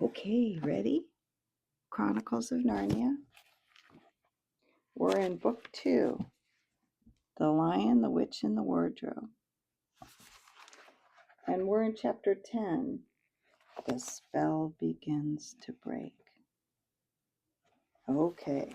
Okay, ready? Chronicles of Narnia. We're in book 2, The Lion, the Witch, and the Wardrobe. And we're in chapter 10, The Spell Begins to Break. Okay.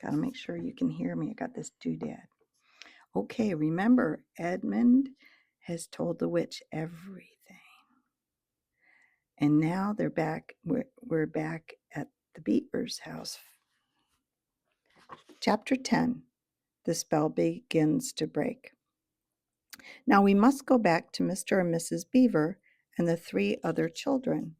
Gotta make sure you can hear me. I got this doodad. Okay, remember, Edmund has told the witch everything. And now they're back. We're back at the Beaver's house. Chapter 10, The Spell Begins to Break. Now we must go back to Mr. and Mrs. Beaver and the 3 other children.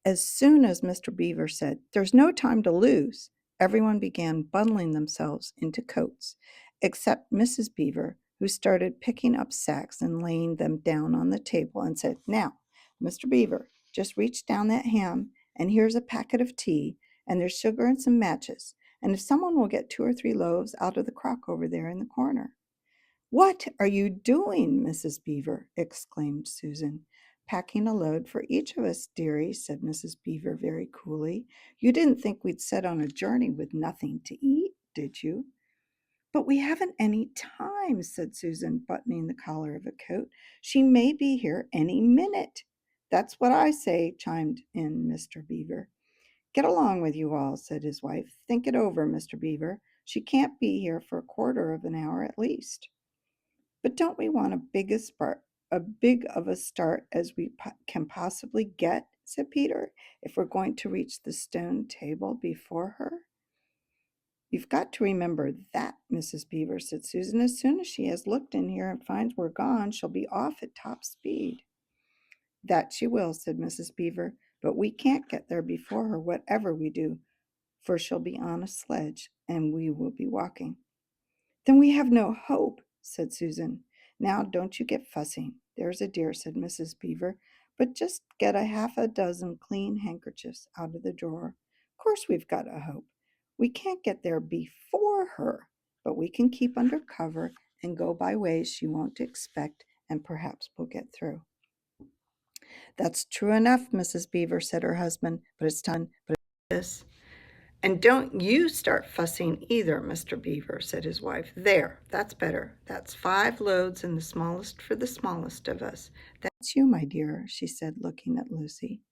As soon as Mr. Beaver said, "There's no time to lose," everyone began bundling themselves into coats, except Mrs. Beaver, who started picking up sacks and laying them down on the table and said, "Now, Mr. Beaver, just reach down that ham, and here's a packet of tea, and there's sugar and some matches, and if someone will get 2 or 3 loaves out of the crock over there in the corner." "What are you doing, Mrs. Beaver?" exclaimed Susan. "Packing a load for each of us, dearie," said Mrs. Beaver very coolly. "You didn't think we'd set on a journey with nothing to eat, did you?" "But we haven't any time," said Susan, buttoning the collar of a coat. "She may be here any minute." "That's what I say," chimed in Mr. Beaver. "Get along with you all," said his wife. "Think it over, Mr. Beaver. She can't be here for a quarter of an hour at least." "But don't we want a big of a start as we can possibly get," said Peter, "if we're going to reach the stone table before her?" "You've got to remember that, Mrs. Beaver," said Susan. "As soon as she has looked in here and finds we're gone, she'll be off at top speed." "That she will," said Mrs. Beaver, "but we can't get there before her, whatever we do, for she'll be on a sledge and we will be walking." "Then we have no hope," said Susan. "Now, don't you get fussing, there's a dear," said Mrs. Beaver, "but just get a half a dozen clean handkerchiefs out of the drawer. Of course we've got a hope. We can't get there before her, but we can keep under cover and go by ways she won't expect, and perhaps we'll get through." "That's true enough, Mrs. Beaver," said her husband, "but it's this. "And don't you start fussing either, Mr. Beaver," said his wife. "There, that's better. That's 5 loads and the smallest for the smallest of us. That's you, my dear," she said, looking at Lucy.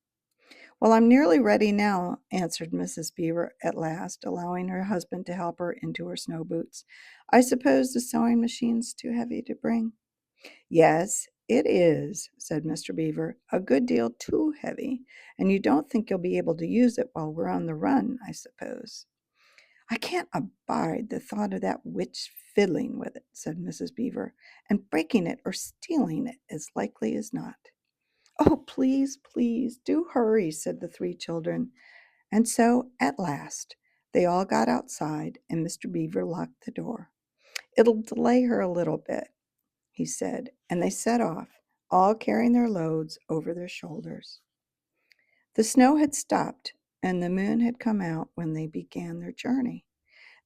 "Well, I'm nearly ready now," answered Mrs. Beaver at last, allowing her husband to help her into her snow boots. "I suppose the sewing machine's too heavy to bring?" "Yes, it is," said Mr. Beaver, "a good deal too heavy, and you don't think you'll be able to use it while we're on the run, I suppose." "I can't abide the thought of that witch fiddling with it," said Mrs. Beaver, "and breaking it or stealing it as likely as not." "Oh, please, please, do hurry," said the 3 children. And so, at last, they all got outside, and Mr. Beaver locked the door. "It'll delay her a little bit," he said, and they set off, all carrying their loads over their shoulders. The snow had stopped, and the moon had come out when they began their journey.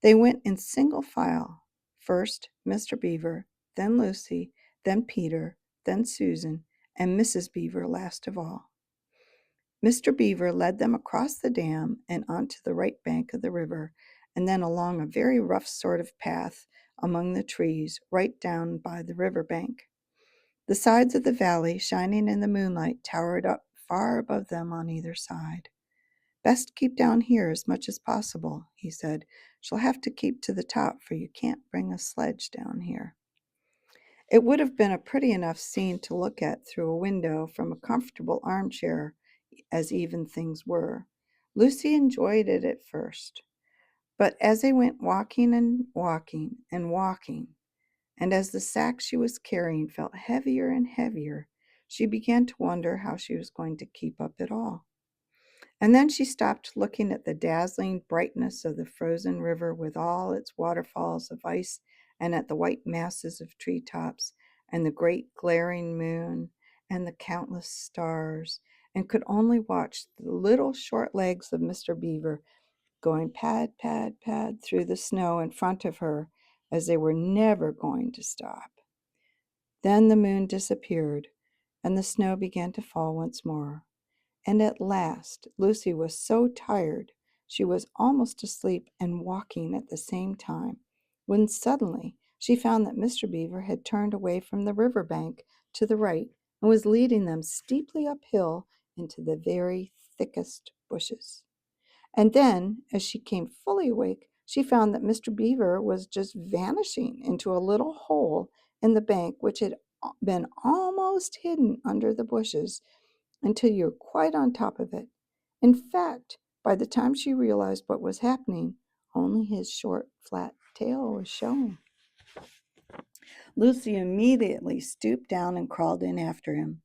They went in single file, first Mr. Beaver, then Lucy, then Peter, then Susan, and Mrs. Beaver last of all. Mr. Beaver led them across the dam and onto the right bank of the river, and then along a very rough sort of path among the trees right down by the river bank. The sides of the valley, shining in the moonlight, towered up far above them on either side. "Best keep down here as much as possible," he said. "She'll have to keep to the top, for you can't bring a sledge down here." It would have been a pretty enough scene to look at through a window from a comfortable armchair, as even things were. Lucy enjoyed it at first, but as they went walking and walking and walking, and as the sack she was carrying felt heavier and heavier, she began to wonder how she was going to keep up at all. And then she stopped looking at the dazzling brightness of the frozen river with all its waterfalls of ice, and at the white masses of treetops, and the great glaring moon, and the countless stars, and could only watch the little short legs of Mr. Beaver going pad, pad, pad through the snow in front of her, as they were never going to stop. Then the moon disappeared, and the snow began to fall once more. And at last Lucy was so tired she was almost asleep and walking at the same time, when suddenly she found that Mr. Beaver had turned away from the river bank to the right and was leading them steeply uphill into the very thickest bushes. And then, as she came fully awake, she found that Mr. Beaver was just vanishing into a little hole in the bank which had been almost hidden under the bushes until you're quite on top of it. In fact, by the time she realized what was happening, only his short, flat tail was showing. Lucy immediately stooped down and crawled in after him.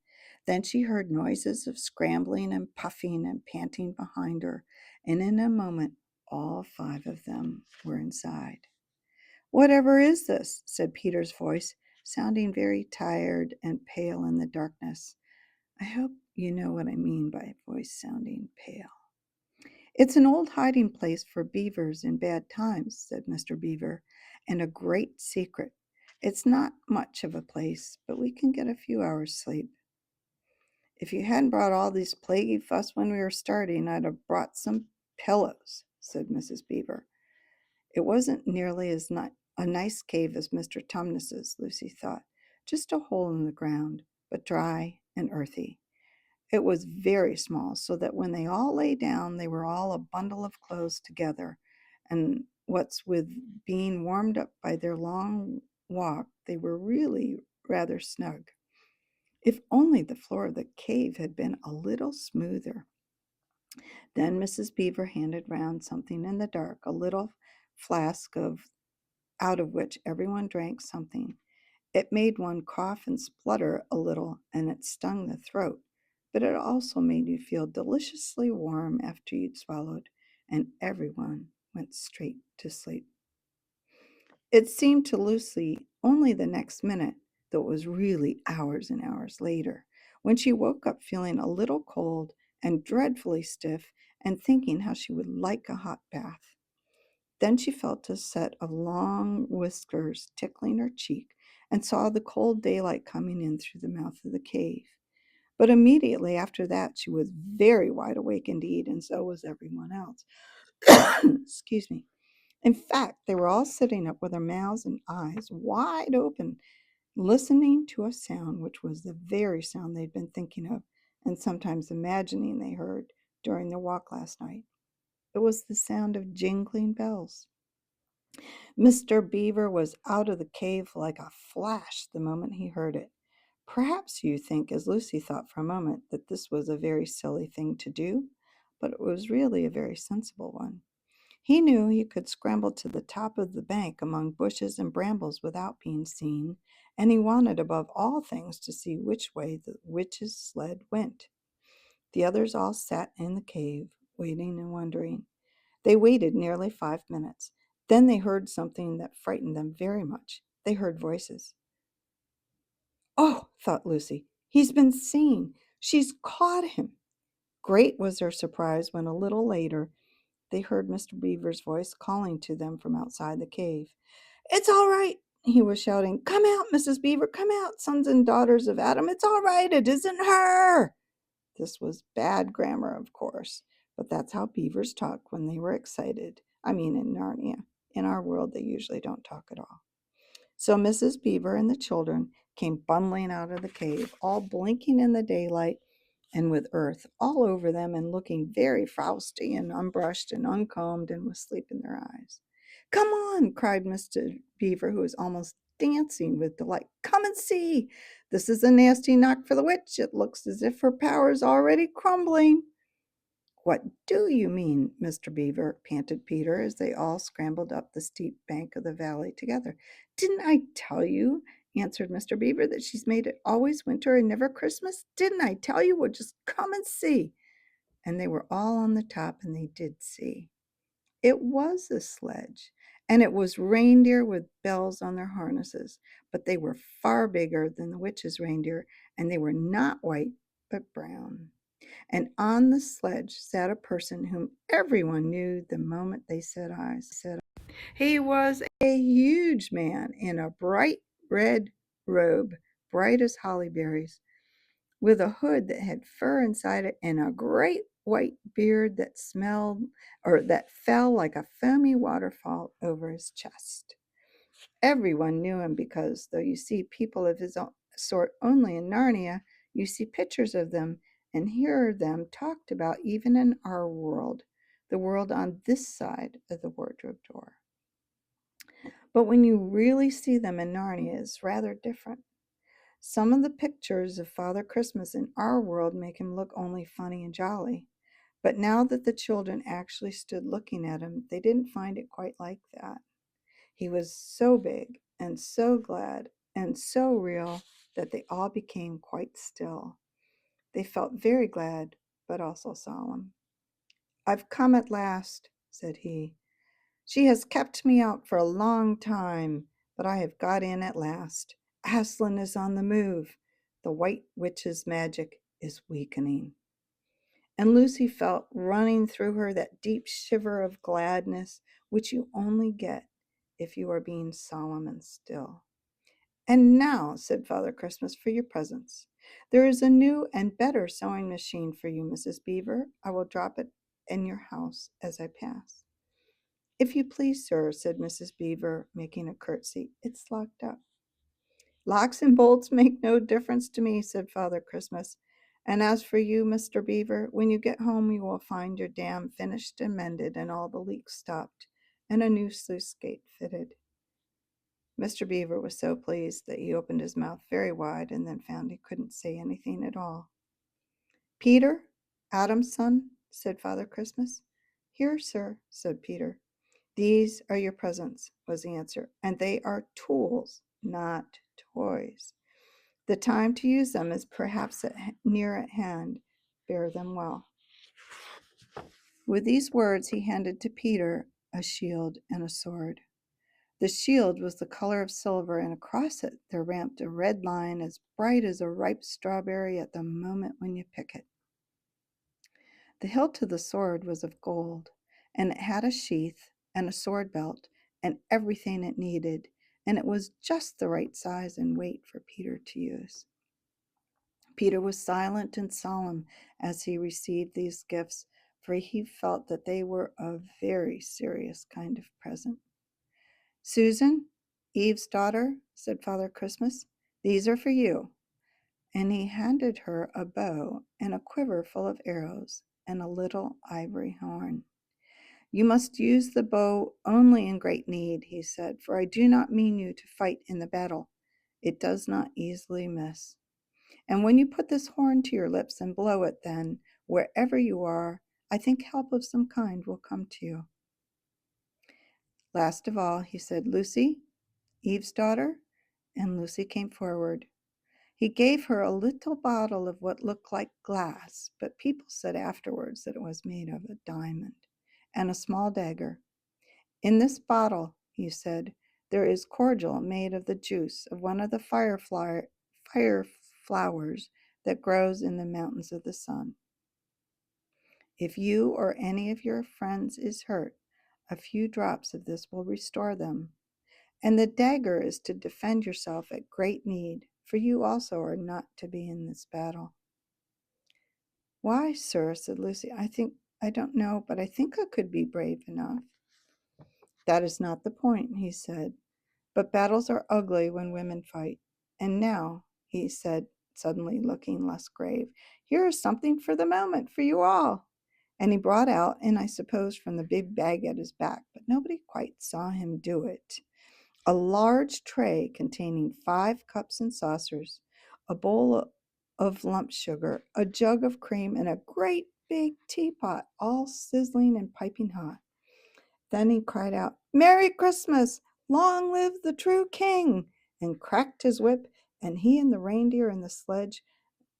Then she heard noises of scrambling and puffing and panting behind her, and in a moment all five of them were inside. "Whatever is this?" said Peter's voice, sounding very tired and pale in the darkness. I hope you know what I mean by voice sounding pale. "It's an old hiding place for beavers in bad times," said Mr. Beaver, "and a great secret. It's not much of a place, but we can get a few hours' sleep." "If you hadn't brought all this plaguey fuss when we were starting, I'd have brought some pillows," said Mrs. Beaver. It wasn't nearly as a nice cave as Mr. Tumnus's, Lucy thought. Just a hole in the ground, but dry and earthy. It was very small, so that when they all lay down, they were all a bundle of clothes together. And what's with being warmed up by their long walk, they were really rather snug. If only the floor of the cave had been a little smoother. Then Mrs. Beaver handed round something in the dark, a little flask out of which everyone drank something. It made one cough and splutter a little, and it stung the throat, but it also made you feel deliciously warm after you'd swallowed, and everyone went straight to sleep. It seemed to Lucy only the next minute, though it was really hours and hours later, when she woke up feeling a little cold and dreadfully stiff and thinking how she would like a hot bath. Then she felt a set of long whiskers tickling her cheek and saw the cold daylight coming in through the mouth of the cave. But immediately after that, she was very wide awake indeed, and so was everyone else. Excuse me. In fact, they were all sitting up with their mouths and eyes wide open, listening to a sound which was the very sound they'd been thinking of and sometimes imagining they heard during their walk last night. It was the sound of jingling bells. Mr. Beaver was out of the cave like a flash the moment he heard it. Perhaps you think, as Lucy thought for a moment, that this was a very silly thing to do, but it was really a very sensible one. He knew he could scramble to the top of the bank among bushes and brambles without being seen, and he wanted above all things to see which way the witch's sled went. The others all sat in the cave, waiting and wondering. They waited nearly 5 minutes. Then they heard something that frightened them very much. They heard voices. "Oh," thought Lucy, "he's been seen. She's caught him." Great was their surprise when a little later they heard Mr. Beaver's voice calling to them from outside the cave. "It's all right," he was shouting. "Come out, Mrs. Beaver. Come out, sons and daughters of Adam. It's all right. It isn't her." This was bad grammar, of course, but that's how beavers talk when they were excited. I mean, in Narnia. In our world, they usually don't talk at all. So Mrs. Beaver and the children came bundling out of the cave, all blinking in the daylight and with earth all over them and looking very frosty and unbrushed and uncombed and with sleep in their eyes. "Come on," cried Mr. Beaver, who was almost dancing with delight. "Come and see. This is a nasty knock for the witch. It looks as if her power is already crumbling." "What do you mean, Mr. Beaver?" panted Peter as they all scrambled up the steep bank of the valley together. "Didn't I tell you," answered Mr. Beaver, "that she's made it always winter and never Christmas? Didn't I tell you? Well, just come and see." And they were all on the top, and they did see. It was a sledge, and it was reindeer with bells on their harnesses, but they were far bigger than the witch's reindeer, and they were not white, but brown. And on the sledge sat a person whom everyone knew the moment they set eyes. He was a huge man in a bright red robe, bright as holly berries. with a hood that had fur inside it and a great white beard that that fell like a foamy waterfall over his chest. Everyone knew him because, though you see people of his sort only in Narnia, you see pictures of them and hear them talked about even in our world, the world on this side of the wardrobe door. But when you really see them in Narnia, it's rather different. Some of the pictures of Father Christmas in our world make him look only funny and jolly. But now that the children actually stood looking at him, they didn't find it quite like that. He was so big and so glad and so real that they all became quite still. They felt very glad, but also solemn. "I've come at last," said he. "She has kept me out for a long time, but I have got in at last. Aslan is on the move. The White Witch's magic is weakening." And Lucy felt running through her that deep shiver of gladness which you only get if you are being solemn and still. "And now," said Father Christmas, "for your presents. There is a new and better sewing machine for you, Mrs. Beaver. I will drop it in your house as I pass." "If you please, sir," said Mrs. Beaver, making a curtsy. "It's locked up." "Locks and bolts make no difference to me," said Father Christmas. "And as for you, Mr. Beaver, when you get home you will find your dam finished and mended and all the leaks stopped and a new sluice gate fitted." Mr. Beaver was so pleased that he opened his mouth very wide and then found he couldn't say anything at all. "Peter, Adam's son," said Father Christmas. "Here, sir," said Peter. "These are your presents," was the answer, "and they are tools, not toys. The time to use them is perhaps near at hand. Bear them well." With these words he handed to Peter a shield and a sword. The shield was the color of silver, and across it there ramped a red line as bright as a ripe strawberry at the moment when you pick it. The hilt of the sword was of gold, and it had a sheath and a sword belt and everything it needed, and it was just the right size and weight for Peter to use. Peter was silent and solemn as he received these gifts, for he felt that they were a very serious kind of present. "Susan, Eve's daughter," said Father Christmas, "these are for you." And he handed her a bow and a quiver full of arrows and a little ivory horn. "You must use the bow only in great need," he said, "for I do not mean you to fight in the battle. It does not easily miss. And when you put this horn to your lips and blow it, then, wherever you are, I think help of some kind will come to you." Last of all, he said, "Lucy, Eve's daughter," and Lucy came forward. He gave her a little bottle of what looked like glass, but people said afterwards that it was made of a diamond, and a small dagger. "In this bottle," he said, "there is cordial made of the juice of one of the fire flowers that grows in the mountains of the sun. If you or any of your friends is hurt, a few drops of this will restore them. And the dagger is to defend yourself at great need, for you also are not to be in this battle." "Why, sir," said Lucy, I don't know, but I think I could be brave enough." "That is not the point," he said, "but battles are ugly when women fight. And now," he said, suddenly looking less grave, "here is something for the moment for you all." And he brought out, and I suppose from the big bag at his back, but nobody quite saw him do it, a large tray containing 5 cups and saucers, a bowl of lump sugar, a jug of cream, and a great big teapot, all sizzling and piping hot. Then he cried out, "Merry Christmas! Long live the true king!" and cracked his whip, and he and the reindeer and the sledge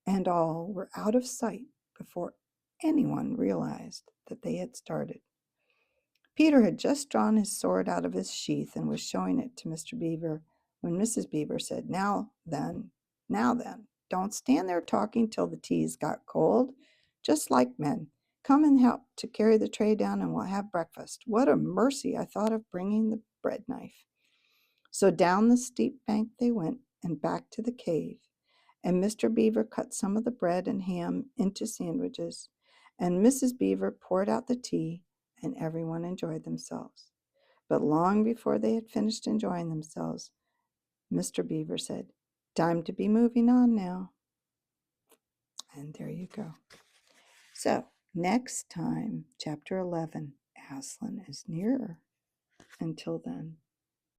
and all were out of sight before anyone realized that they had started. Peter had just drawn his sword out of his sheath and was showing it to Mr. Beaver when Mrs. Beaver said, now then, don't stand there talking till the tea's got cold. Just like men. Come and help to carry the tray down and we'll have breakfast. What a mercy I thought of bringing the bread knife." So down the steep bank they went and back to the cave. and Mr. Beaver cut some of the bread and ham into sandwiches, and Mrs. Beaver poured out the tea, and everyone enjoyed themselves. But long before they had finished enjoying themselves, Mr. Beaver said, "Time to be moving on now." And there you go. So, next time, Chapter 11, Aslan is nearer. Until then.